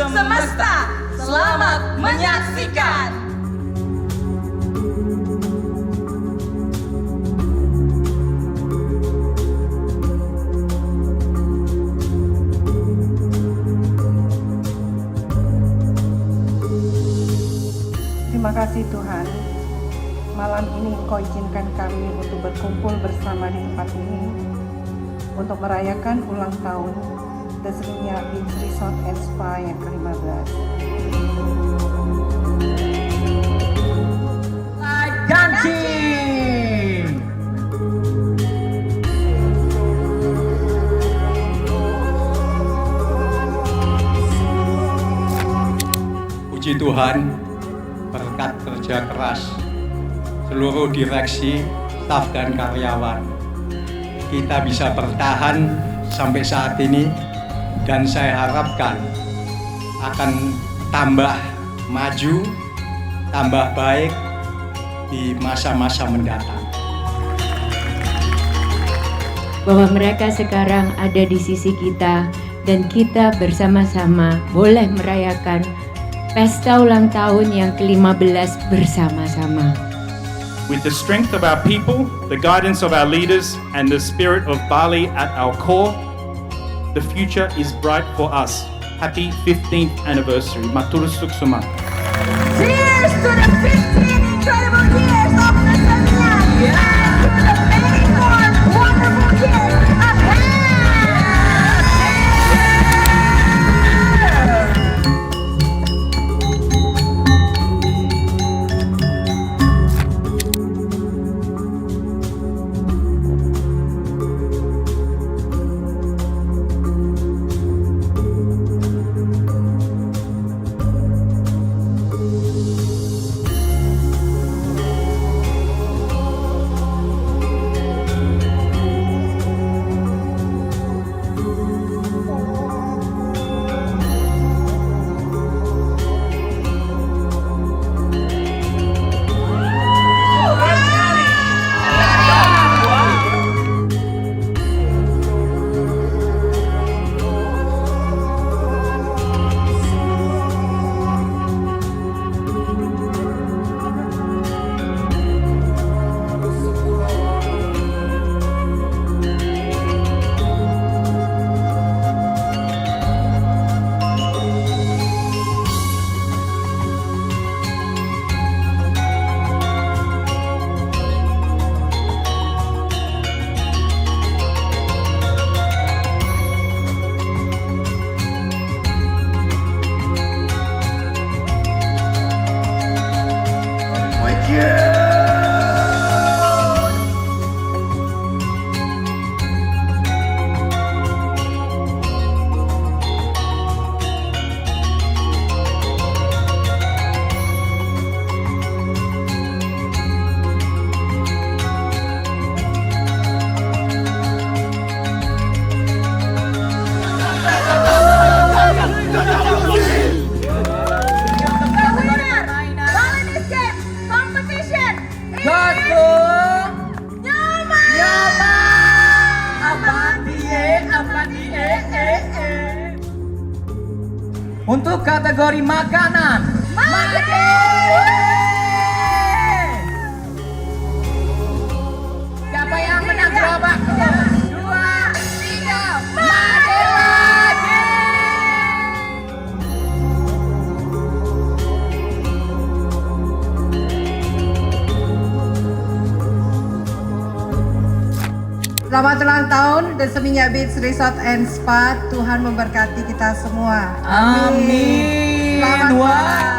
semesta. Selamat menyaksikan. Terima kasih Tuhan, malam ini Engkau izinkan kami untuk berkumpul bersama di tempat ini untuk merayakan ulang tahun The Seminyak Beach Resort Spa yang ke-15. Dancing! Puji Tuhan, berkat kerja keras seluruh direksi, staf dan karyawan, kita bisa bertahan sampai saat ini, dan saya harapkan akan tambah maju, tambah baik di masa-masa mendatang. Bahwa mereka sekarang ada di sisi kita dan kita bersama-sama boleh merayakan pesta ulang tahun yang ke-15 bersama-sama. With the strength of our people, the guidance of our leaders, and the spirit of Bali at our core, the future is bright for us. Happy 15th anniversary. Matur suksema. Cheers to the 15 incredible years of the Seminyak, and to the many more wonderful years ahead. Untuk kategori makanan, siapa yang menang gerobak? 2, 3, mati lagi! Selamat ulang tahun The Seminyak Beach Resort and Spa. Tuhan memberkati kita semua. Amin. Selamat Wah. ulang